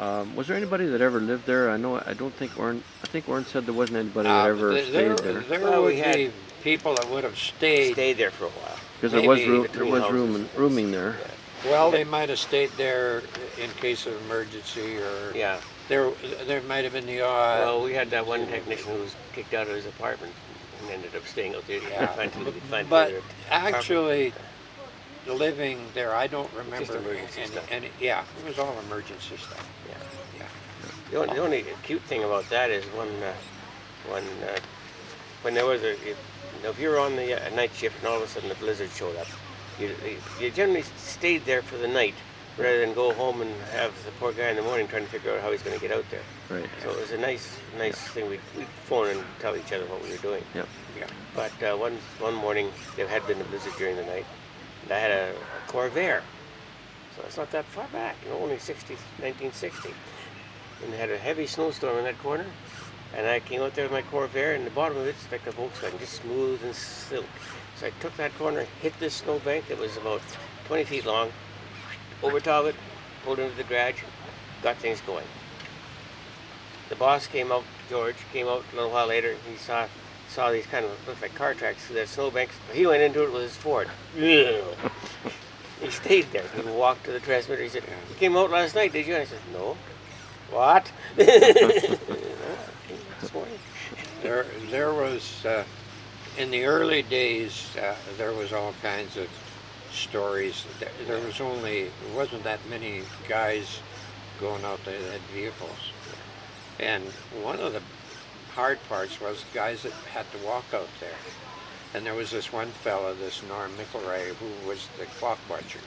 Was there anybody that ever lived there? I don't think Orin. I think Orin said there wasn't anybody that ever stayed there. There Well, would we had be people that would have stayed. stayed there for a while. Because there was maybe rooming there. Yeah. Well, they might have stayed there in case of emergency, or Yeah. there might have been the odd. Well, we had that one technician who was kicked out of his apartment and ended up staying out there. Yeah. But Actually, living there, I don't Just remember emergency stuff. any. Yeah, it was all emergency stuff. Yeah. Yeah. The only cute thing about that is when there was if you were on the night shift and all of a sudden the blizzard showed up, you generally stayed there for the night rather than go home and have the poor guy in the morning trying to figure out how he's going to get out there. Right. So it was a nice thing. We'd phone and tell each other what we were doing. Yep. Yeah. But one morning there had been a blizzard during the night, and I had a Corvair. So it's not that far back, only 1960. And they had a heavy snowstorm in that corner, and I came out there with my Corvair, and the bottom of it's like a Volkswagen, just smooth and silk. So I took that corner, hit this snowbank that was about 20 feet long, over top of it, pulled into the garage, got things going. The boss came out, George, came out a little while later, he saw these kind of, looked like car tracks through that snowbank. He went into it with his Ford. He stayed there. He walked to the transmitter. He said, "You came out last night, did you?" And I said, "No." "What?" This morning. There was in the early days. There was all kinds of stories. There wasn't that many guys going out there that had vehicles, and one of the hard parts was guys that had to walk out there. And there was this one fella, this Norm Mickelray, who was the clock watcher.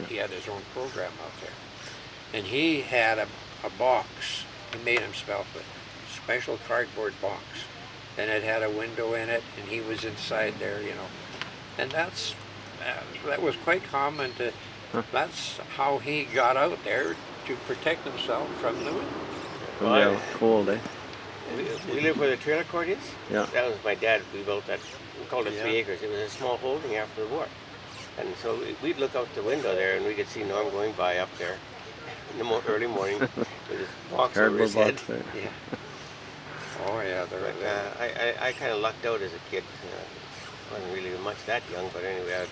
He had his own program out there, and he had a box. He made himself a special cardboard box, and it had a window in it, and he was inside there, and that was quite common. That's how he got out there, to protect himself from the wind. From the cold, eh? We lived where the trailer court is. Yeah. That was my dad. We built that. We called it 3 acres. It was a small holding after the war, and so we'd look out the window there, and we could see Norm going by up there in the early morning with his box over his head. Yeah. Oh yeah, I kind of lucked out as a kid. Wasn't really much that young, but anyway,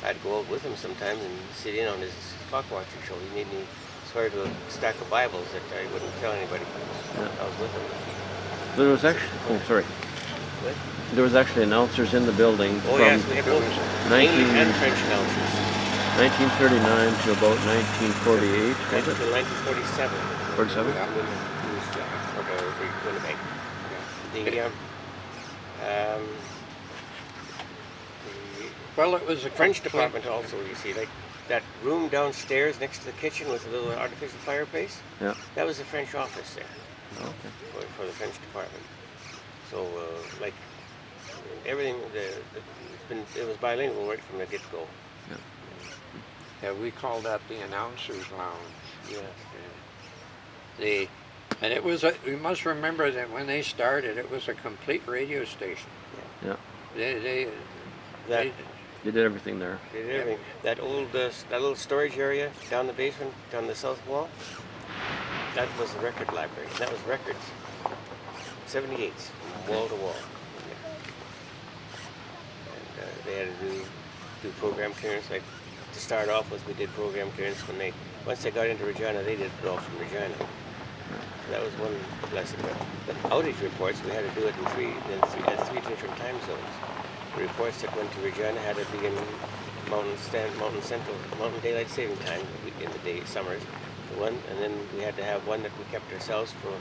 I'd go out with him sometimes and sit in on his clock watching show. He made me swear to a stack of Bibles that I wouldn't tell anybody I was with him. There was actually, What? there was actually announcers in the building Oh from yes, we had both English and French announcers. 1939 to about 1948, was it? Until 1947. 47? Winnipeg. Well, it was a French department also, you see, like that room downstairs next to the kitchen with a little artificial fireplace. Yeah. That was the French office there. Oh, okay. For the French department. So, like everything, it was bilingual right from the get-go. Yeah, we call that the announcers' lounge. Yeah. And it was you must remember that when they started, it was a complete radio station. Yeah. They You did everything there. Did everything. That little storage area down the basement, down the south wall, that was the record library. That was records. 78s, wall to wall. And they had to do program clearance. Like to start off with, we did program clearance once they got into Regina, they did it all from Regina. So that was one blessing. But outage reports, we had to do it in three different time zones. The reports that went to Regina had to be in Mountain Central, Mountain Daylight Saving Time in the summers. And then we had to have one that we kept ourselves for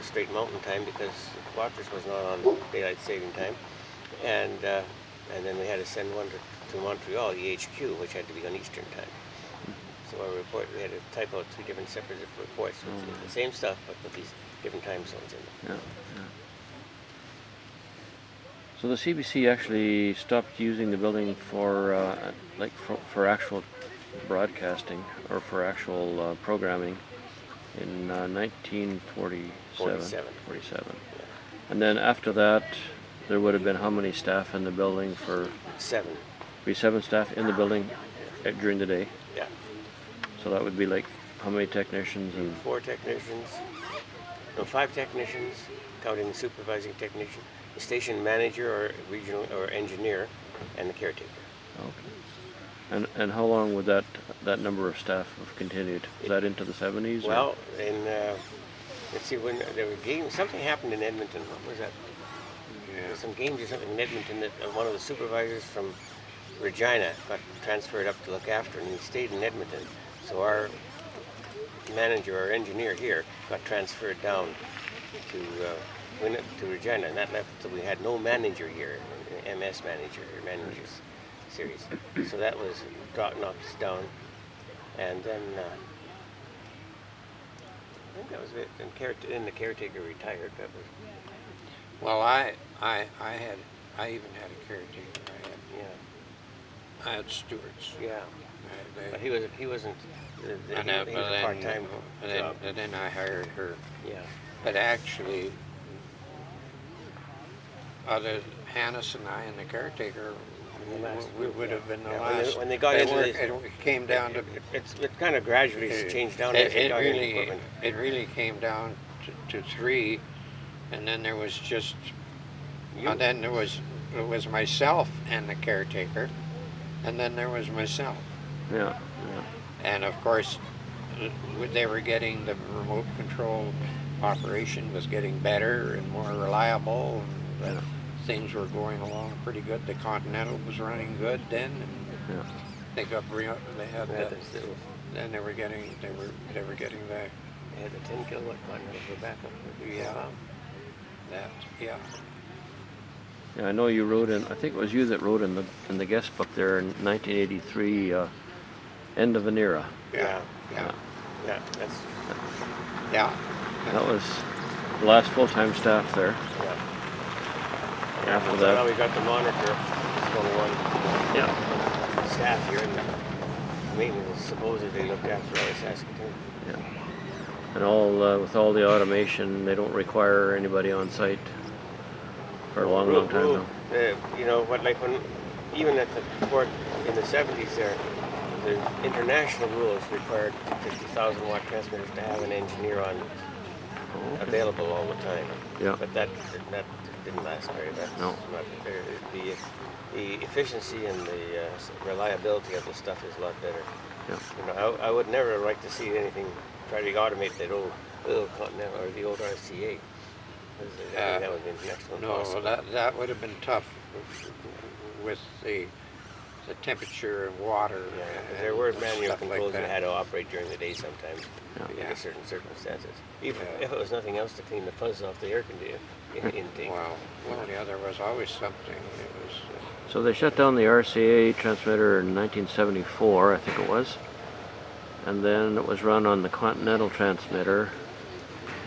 straight Mountain Time because Watrous was not on Daylight Saving Time. And then we had to send one to Montreal, EHQ, which had to be on Eastern Time. So our report, we had to type out 3 different separate reports with the same stuff, but with these different time zones in them. Yeah. So the CBC actually stopped using the building for actual broadcasting or for actual programming in 1947. 47. Yeah. And then after that, there would have been how many staff in the building for? 7. Be 7 staff in the building during the day. Yeah. So that would be like how many technicians and 4 technicians, no, 5 technicians, counting the supervising technician, the station manager or regional or engineer, and the caretaker. okay. And how long would that number of staff have continued? Was that into the 70s? Well, in let's see, when there were games, something happened in Edmonton. What was that? Yeah. Some games or something in Edmonton that one of the supervisors from Regina got transferred up to look after, and he stayed in Edmonton. So our manager, our engineer here, got transferred down to Regina, and that left till we had no manager here, MS manager or managers series. So that was knocked us down, and then I think that was it. And the caretaker retired. That was Well, I even had a caretaker. I had stewards. yeah. But They, he wasn't. He and, was a part-time job. and then I hired her. Yeah. But actually, other Hannes and I and the caretaker, we would have been the Yeah, last. when they got into this, it came down to it kind of gradually changed down as they got into equipment. it really came down to 3, and then there was just and then there was myself and the caretaker, and then there was myself. Yeah. And of course, they were getting the remote control operation was getting better and more reliable. And things were going along pretty good. The Continental was running good then, and they got they had the, then they were getting the They had the 10 kilowatt Continental for backup. yeah. Yeah, I know you wrote in. I think it was you that wrote in the guest book there in 1983. End of an era. Yeah. That's Yeah. That was the last full-time staff there. yeah. After So that- now we got the monitor. It's only one Yeah. staff here, and the maintenance supposedly looked after all of Saskatoon. Yeah. And all with all the automation, they don't require anybody on site for a long time now. You know what? Like when even at the port in the 70s, there the international rules required 50,000 watt transmitters to have an engineer on available all the time. Yeah. But that didn't last very much. No. The efficiency and the reliability of the stuff is a lot better. Yeah. You know, I would never like to see anything try to automate that old Continental or the old RCA. I think that would have been next one. No, that would have been tough with the temperature and water. Yeah, and there were manual stuff controls like that had to operate during the day sometimes Yeah. under certain circumstances. Even if it was nothing else to clean the fuzz off the air conditioner intake. Well, yeah, there was always something. It was. So they shut down the RCA transmitter in 1974, I think it was, and then it was run on the Continental transmitter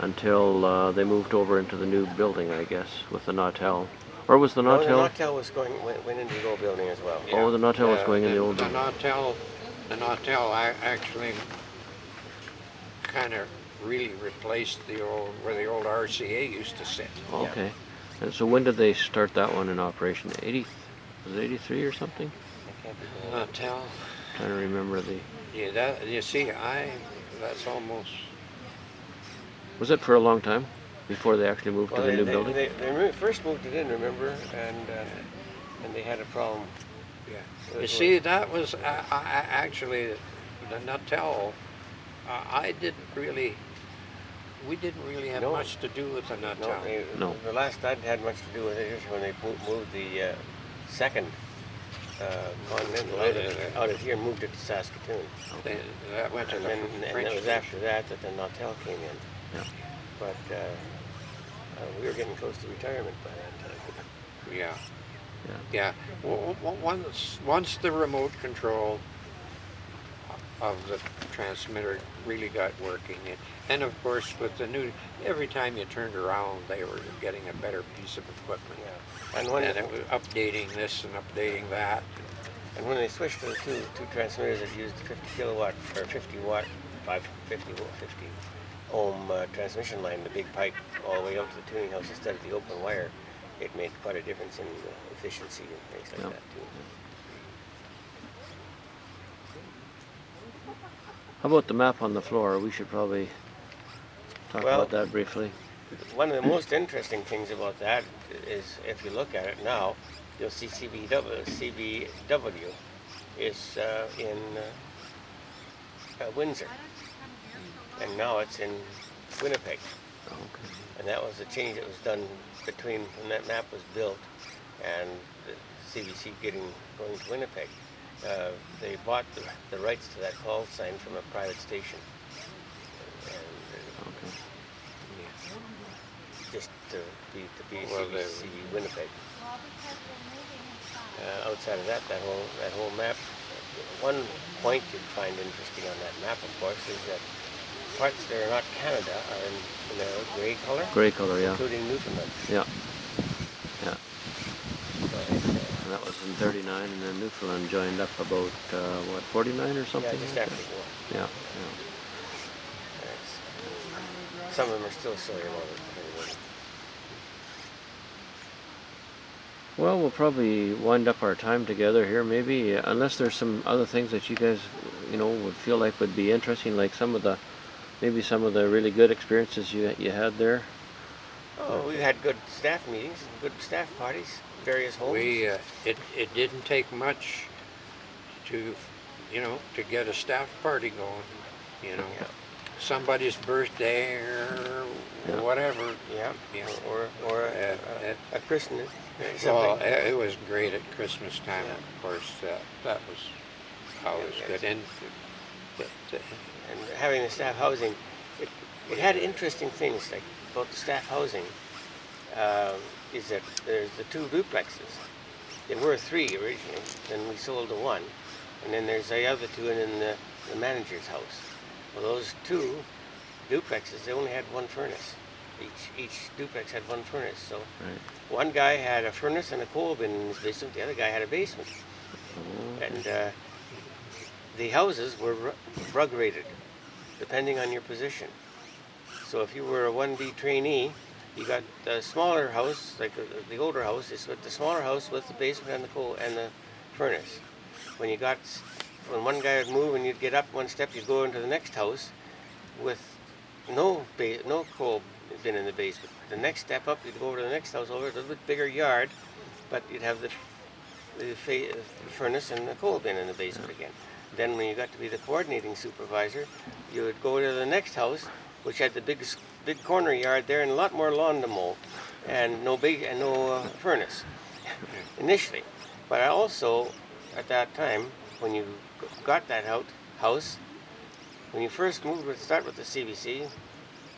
until they moved over into the new building, I guess, with the Nautel. Or was the No, Nautel? the Nautel went into the old building as well. Oh, the Nautel was going in the old The building. Nautel, I actually kind of really replaced where the old RCA used to sit. Okay. And so when did they start that one in operation? Was it 83 or something? I can't remember. Nautel. Trying to remember the. Yeah, you see, that's almost. Was it for a long time before they actually moved to the new building? They first moved it in, remember, and they had a problem. Yeah. You see, that was actually the Nautel. We didn't really have much to do with the Nautel. No. The last I'd had much to do with it is when they moved the second Continental out of here and moved it to Saskatoon. That went to And the then French. it was after that the Nautel came in. Yeah. But we were getting close to retirement by that time. Yeah. Well, once the remote control of the transmitter really got working, and of course with the new, every time you turned around, they were getting a better piece of equipment. Yeah. And it was updating this and updating that. And when they switched to the two transmitters that used 50 kilowatt or 50 watt, 50 ohm transmission line, the big pipe all the way up to the tuning house instead of the open wire, it made quite a difference in efficiency and things like that too. How about the map on the floor? We should probably talk Well, about that briefly. one of the most interesting things about that is if you look at it now, you'll see CBW is in Windsor, and now it's in Winnipeg. Okay. And that was a change that was done between when that map was built and the CBC going to Winnipeg. They bought the rights to that call sign from a private station, and Okay. just to be Well, CBC Winnipeg. Outside of that whole map. One point you'd find interesting on that map, of course, is that parts that are not Canada are in the gray color, Gray color, yeah. including Newfoundland. Yeah. Yeah. So And that was in 39, and then Newfoundland joined up about, 49 or something? yeah, just like after that? the war. Yeah, Some of them are still silly about it. Anyway. Well, we'll probably wind up our time together here, maybe, unless there's some other things that you guys, would feel like would be interesting, like maybe some of the really good experiences you had there. Oh, we've had good staff meetings, good staff parties, various homes. It didn't take much to get a staff party going. Yeah. Somebody's birthday or Yeah. whatever. Yeah. Yeah. Or a christening. Well, Something. it was great at Christmas time, Yeah. of course. That was always Yeah, good. And And having the staff housing, it had interesting things like about the staff housing. Is that there's the two duplexes. There were three originally, then we sold the one, and then there's the other two, and then the manager's house. Well, those two duplexes, they only had one furnace. Each duplex had one furnace. So Right. one guy had a furnace and a coal bin in his basement. The other guy had a basement, Oh, and the houses were rug rated, depending on your position. So if you were a 1B trainee, you got the smaller house, like the older house, is with the smaller house with the basement and the coal and the furnace. When one guy would move and you'd get up one step, you'd go into the next house with no coal bin in the basement. The next step up, you'd go over to the next house over a little bit bigger yard, but you'd have the furnace and the coal bin in the basement again. Then when you got to be the coordinating supervisor, you would go to the next house, which had the big corner yard there and a lot more lawn to mow, and no furnace initially. But I also, at that time, when you got that house, when you first start with the CBC,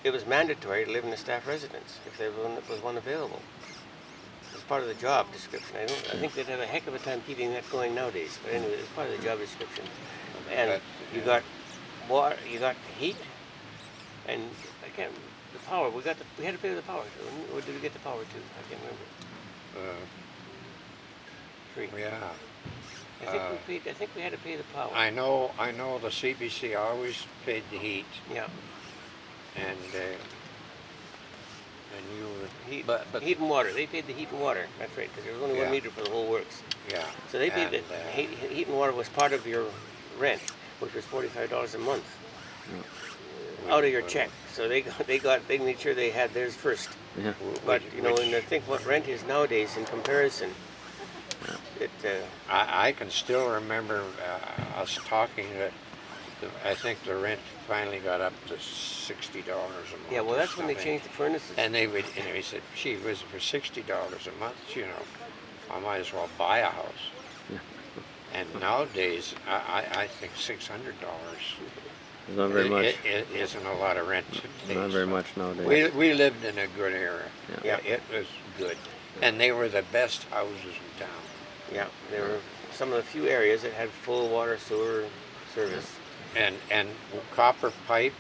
it was mandatory to live in a staff residence if there was one available. It's part of the job description. I think they'd have a heck of a time keeping that going nowadays. But anyway, it's part of the job description. And you got water, you got heat, and the power. We had to pay the power. Or did we get the power too? I can't remember. Free. yeah, I think we had to pay the power. I know the CBC always paid the heat, Yeah. and you were Heat, but heat and water. They paid the heat and water. That's right, because there was only Yeah. 1 meter for the whole works. yeah. So they paid and, the heat and water was part of your rent, which was $45 a month out of your check. So they made sure they had theirs first. yeah. But when I think what rent is nowadays in comparison, I can still remember us talking that I think the rent finally got up to $60 a month. yeah. Well, or that's when they something. changed the furnaces. And they said, "Gee, was it for $60 a month? I might as well buy a house." Yeah. And nowadays, I think $600 Not very much. It isn't a lot of rent today. Not very so. much nowadays. We lived in a good era. Yeah. It was good, and they were the best houses in town. Yeah, there were some of the few areas that had full water sewer service. And copper pipe,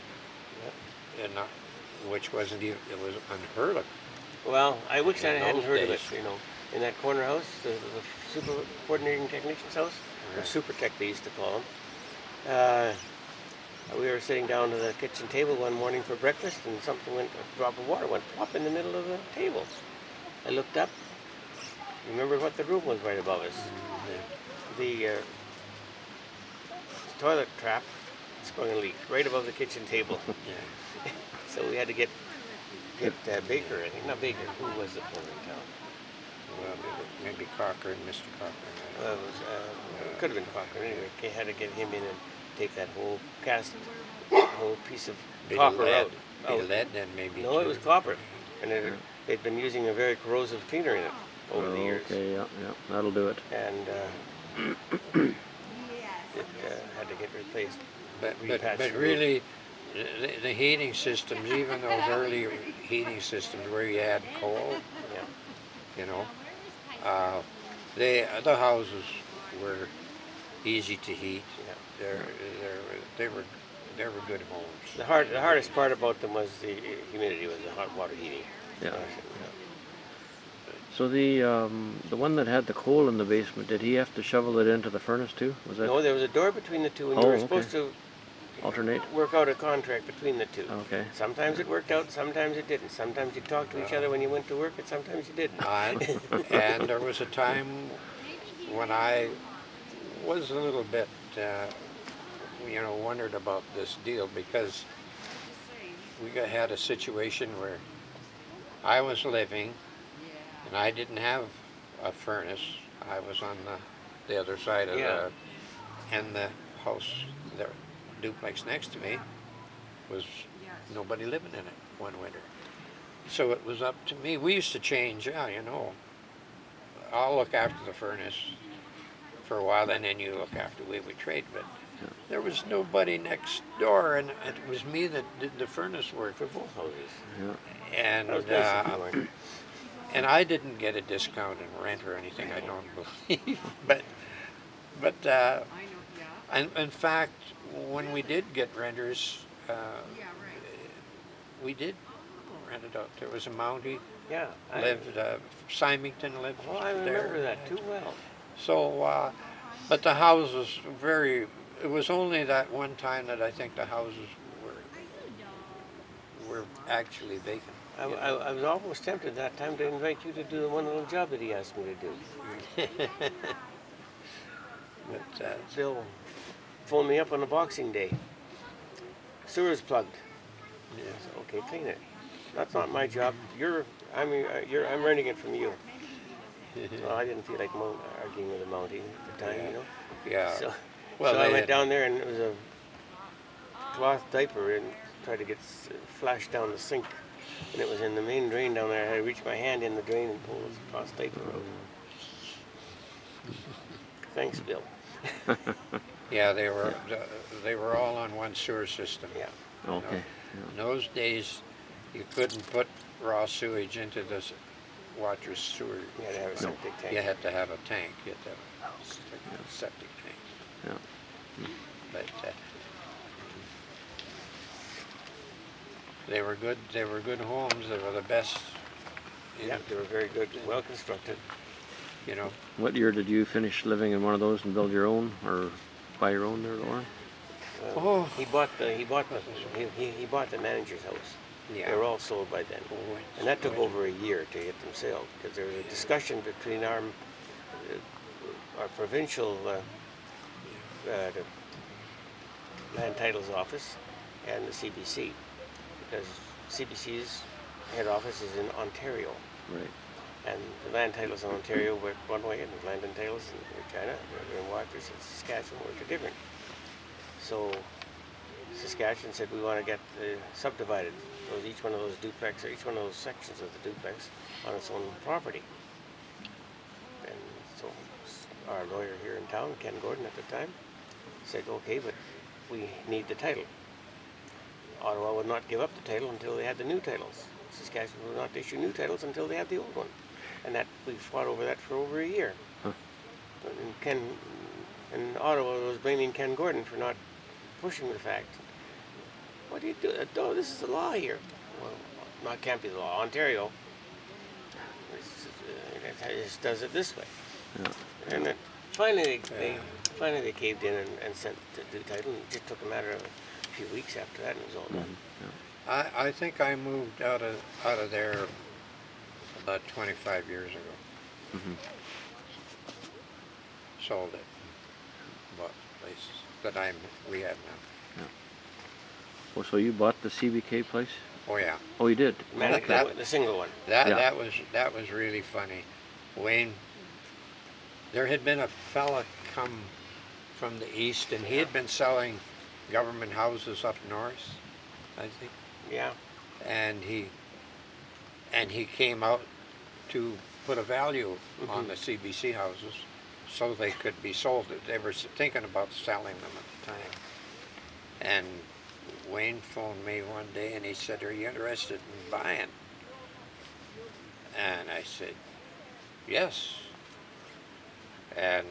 and which wasn't even, it was unheard of. Well, I wish I In hadn't those heard of days. it. In that corner house, the super coordinating technician's house, or Right. super tech they used to call them. We were sitting down to the kitchen table one morning for breakfast, and a drop of water went plop in the middle of the table. I looked up. Remember what the room was right above us. The toilet trap sprung a leak right above the kitchen table. Yeah. So we had to get Baker, I think. Not Baker. Who was the plumber in town? Well, maybe Cochran, Mr. Cochran. I don't It was, it could have been Cochran. Anyway, had to get him in and take that whole piece of Bit copper of lead. out. Bit of lead then maybe. No, it too. was copper, and they'd been using a very corrosive cleaner in it over the years. Okay, yeah, that'll do it. And it had to get replaced. But repatched. really, the heating systems, even those early heating systems where you had coal, Yeah. you know, the houses were easy to heat. Yeah. They were good homes. The hardest part about them was the humidity, was the hot water heating. Yeah. So the one that had the coal in the basement, did he have to shovel it into the furnace too? Was that No, there was a door between the two, and Oh, you were okay. supposed to alternate? work out a contract between the two. Okay. Sometimes it worked out, sometimes it didn't. Sometimes you talked to each other when you went to work, and sometimes you didn't. And there was a time when I was a little bit, wondered about this deal, because we had a situation where I was living and I didn't have a furnace. I was on the other side of and the house, the duplex next to me, was nobody living in it one winter. So it was up to me. We used to change, I'll look after the furnace for a while, and then you look after we would trade. But there was nobody next door, and it was me that did the furnace work For both houses. Yeah. and That was nice of you, Orin. and I didn't get a discount in rent or anything, I don't believe. But in fact, when we did get renters, we did rent it out. There was a Mountie Yeah. lived, Symington lived Oh, I there. remember that too well. So, but the houses it was only that one time that I think the houses were actually vacant. I was almost tempted that time to invite you to do the one little job that he asked me to do. But, Bill phoned me up on a Boxing Day. Sewer's plugged. yeah. I said, okay, clean it. That's not my job. I'm renting it from you. Well, I didn't feel like arguing with the Mountie at the time, Yeah. So, Well, I they went had- down there, and it was a cloth diaper, and tried to get flashed down the sink, and it was in the main drain down there. I had to reach my hand in the drain and pull this cloth diaper out. Thanks, Bill. Yeah, they were all on one sewer system. Yeah. Okay. In those days, you couldn't put raw sewage into the Water's sewer. You had to have a septic tank. You had to have a tank. You had to have a septic tank. Yeah. But they were good. They were good homes. They were the best. Yeah, they were very good, well constructed. What year did you finish living in one of those and build your own, or buy your own there, Lauren? Oh. He bought the manager's house. Yeah. They were all sold by then, and that took over a year to get them sold, because there was a discussion between our provincial the land titles office and the CBC, because CBC's head office is in Ontario, Right. and the land titles in Ontario work one way, and the land and titles in Regina, in Waterford, and Saskatchewan work different. So Saskatchewan said, we want to get subdivided, each one of those duplex, or each one of those sections of the duplex on its own property. And so our lawyer here in town, Ken Gordon at the time, said, okay, but we need the title. Ottawa would not give up the title until they had the new titles. Saskatchewan would not issue new titles until they had the old one. And that we fought over that for over a year. Huh. And Ottawa was blaming Ken Gordon for not pushing the fact. What do you do? Oh, this is the law here. Well, not can't be the law. Ontario it just does it this way. Yeah. And then finally they caved in and sent the new title. And it just took a matter of a few weeks after that, and it was all done. I think I moved out of there about 25 years ago. Mm-hmm. Sold it. Bought places that we have now. Yeah. Oh, so you bought the CBK place? Oh yeah. Oh, you did? Manitou, that- the single one. That Yeah. that was really funny. Wayne, there had been a fella come from the east, and he had been selling government houses up north, I think, Yeah. and he came out to put a value on the CBC houses so they could be sold. They were thinking about selling them at the time. And Wayne phoned me one day and he said, "Are you interested in buying?" And I said, "Yes." And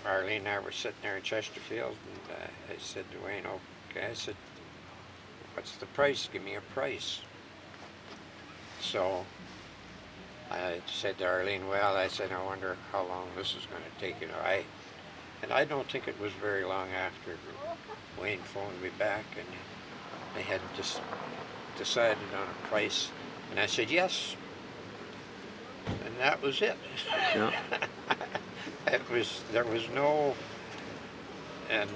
Arlene and I were sitting there in Chesterfield, and I said to Wayne, "Okay," I said, "What's the price? Give me a price." So I said to Arlene, "Well," I said, "I wonder how long this is going to take." And I don't think it was very long after Wayne phoned me back, and they had just decided on a price, and I said yes, and that was it. Yeah. There was no, and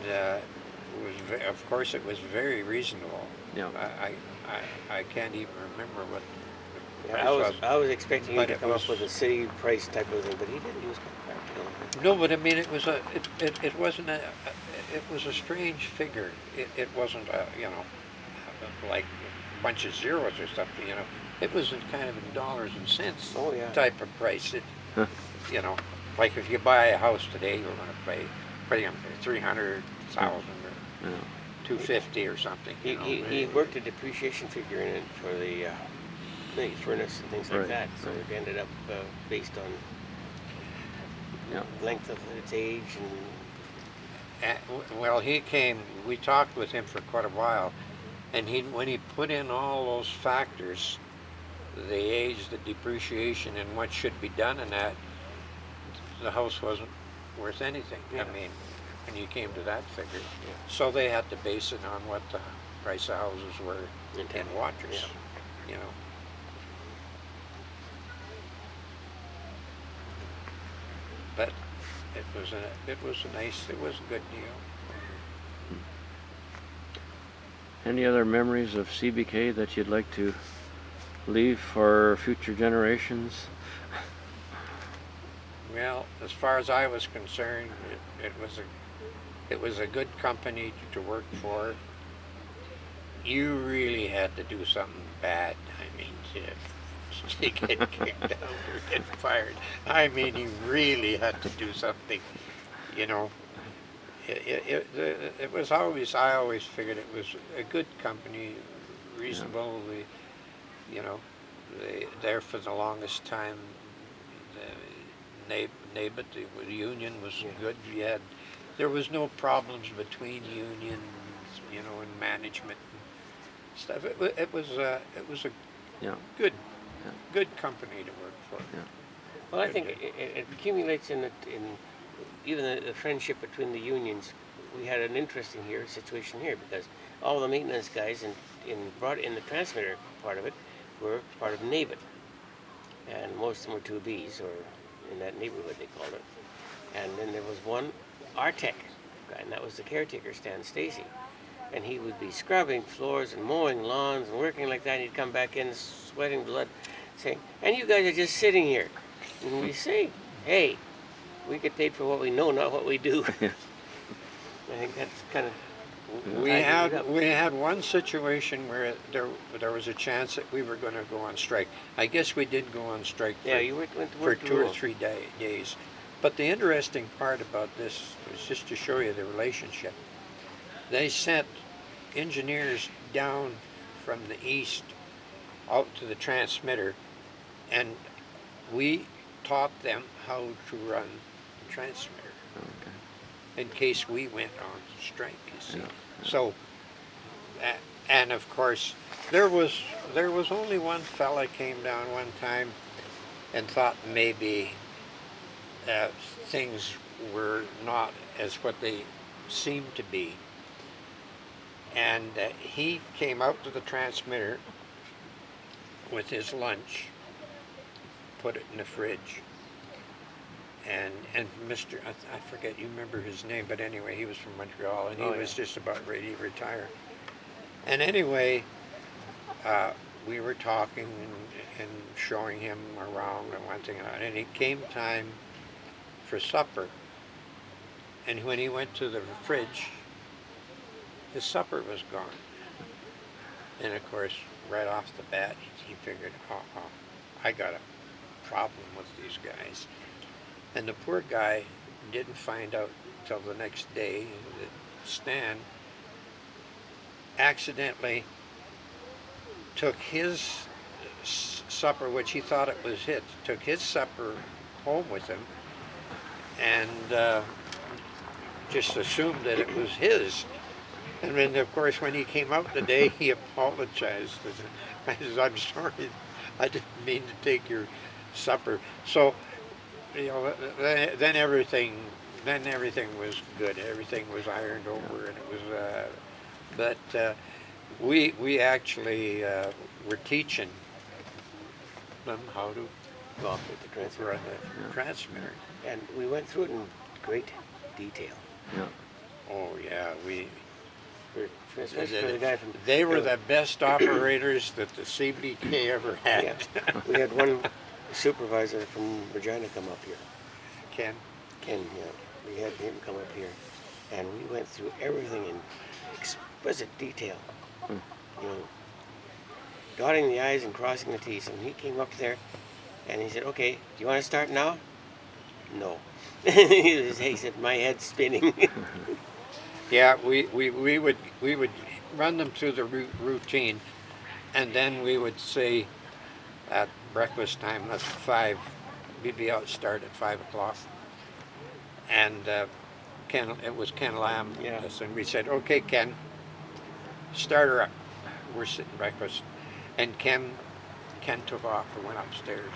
of course it was very reasonable. Yeah. I can't even remember what the Yeah, price I was expecting him But to it come was- up with a city price type of thing, but he didn't. He was quite practical. No, but I mean, it wasn't it was a strange figure. It wasn't like a bunch of zeros or something, It was kind of in dollars and cents Oh, yeah. type of price. Huh. You know, like if you buy a house today, you're going to pay 300,000 or Yeah. 250 or something. He worked a depreciation figure in it for the furnace and things like Right, that, so right. it ended up based on Yeah. length of its age and Well, he came. We talked with him for quite a while, and when he put in all those factors, the age, the depreciation, and what should be done in that, the house wasn't worth anything. Yeah. I mean, when you came to that figure, so they had to base it on what the price of houses were In town. in Waters. Yeah. But it was a good deal. Any other memories of CBK that you'd like to leave for future generations? Well, as far as I was concerned, it was a good company to work for. You really had to do something bad. I mean, to get kicked out or get fired. I mean, you really had to do something. It was always. I always figured it was a good company, reasonable. They there for the longest time. NABIT, the union was good. There was no problems between unions, and management and stuff. It was a Yeah. good company to work for. Yeah. well, I think it accumulates in even the friendship between the unions. We had an interesting situation here because all the maintenance guys brought in the transmitter part of it were part of NABIT, and most of them were 2Bs or in that neighborhood they called it. And then there was one Artec guy, and that was the caretaker, Stan Stacy. And he would be scrubbing floors and mowing lawns and working like that. And he'd come back in sweating blood, saying, "And you guys are just sitting here." And we say, "Hey, we get paid for what we know, not what we do." I think that's kind of. We had one situation where there was a chance that we were going to go on strike. I guess we did go on strike. Yeah, you went to for work 2 or 3 days. But the interesting part about this was just to show you the relationship. They sent engineers down from the east out to the transmitter, and we taught them how to run the transmitter Okay. in case we went on strike, you see. Yeah. So, and of course, there was only one fella came down one time and thought maybe things were not as what they seemed to be. And he came out to the transmitter with his lunch, put it in the fridge, and Mr. I forget, you remember his name, but anyway, he was from Montreal, and he was just about ready to retire. And anyway, we were talking and showing him around and one thing and another. And it came time for supper. And when he went to the fridge, his supper was gone. And of course, right off the bat, he figured, I got a problem with these guys. And the poor guy didn't find out till the next day that Stan accidentally took his supper, which he thought it was his, took his supper home with him and just assumed that it was his. And then, of course, when he came out today, he apologized. I said, I'm sorry, I didn't mean to take your supper. So, you know, then everything was good. Everything was ironed over, and it was. But we actually were teaching them how to operate the transmitter. run the transmitter. And we went through it in great detail. Yeah. Oh yeah, Especially for the guy from. they were the best operators that the CBK ever had. Yeah. We had one supervisor from Regina come up here. Ken. Ken, yeah. We had him come up here, and we went through everything in exquisite detail. You know, dotting the I's and crossing the T's. And he came up there, and he said, "Okay, do you want to start now?" No. He said, "My head's spinning." Yeah, we would run them through the routine, and then we would say at breakfast time, that's 5, we'd be out start at 5 o'clock. And it was Ken Lamb, Yeah. and we said, okay, Ken, start her up. We're sitting breakfast. And Ken took off and went upstairs.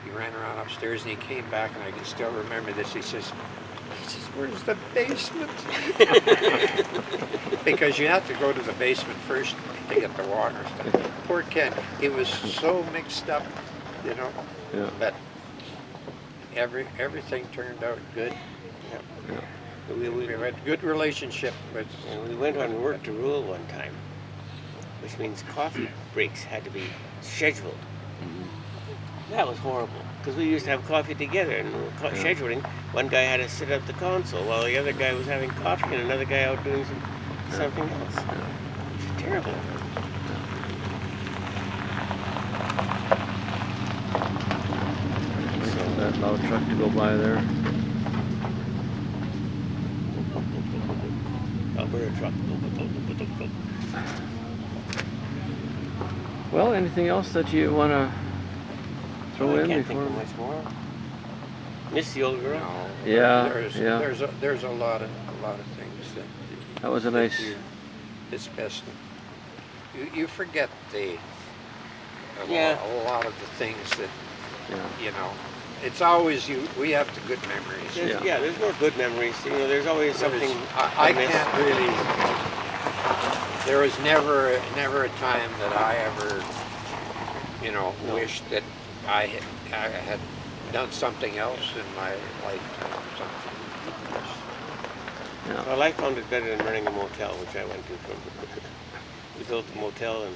He ran around upstairs and he came back, and I can still remember this. He says, where's the basement? Because you have to go to the basement first to get the water stuff. Poor Ken, he was so mixed up, you know. Yeah. But everything turned out good. Yeah. We had a good relationship with. And we went on work to rule one time, which means coffee breaks had to be scheduled. That was horrible, because we used to have coffee together, and scheduling, one guy had to sit at the console while the other guy was having coffee and another guy out doing something else. It was terrible. That loud truck to go by there. Alberta truck. Well, anything else that you want to throw I in can't think before? of much more. Miss the old girl. No, Yeah, yeah. There's a lot of things That was a nice. It's best. You forget a lot of the things that Yeah. you know. It's always we have the good memories. There's more good memories. You know, there's always something. I can't really. There was never a time that I ever, wished that I had done something else in my lifetime or something. Yeah. Well, I found it better than running a motel, which I went to. We built a motel and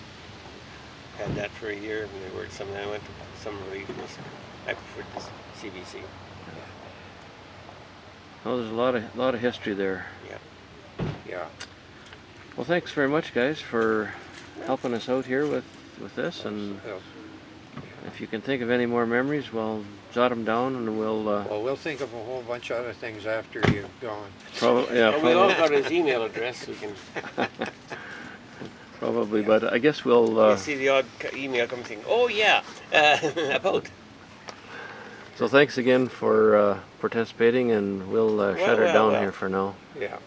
had that for a year, and they worked something. I went to summer relief. I preferred this CBC. Well, there's a lot of history there. Yeah. Well, thanks very much, guys, for helping us out here with this. And if you can think of any more memories, well, jot them down, and we'll. Well, we'll think of a whole bunch of other things after you've gone. Probably, Well, we all got his email address. We can probably, but I guess we'll. you see the odd email coming saying, "Oh yeah, about." So thanks again for participating, and we'll shut her down here for now. Yeah.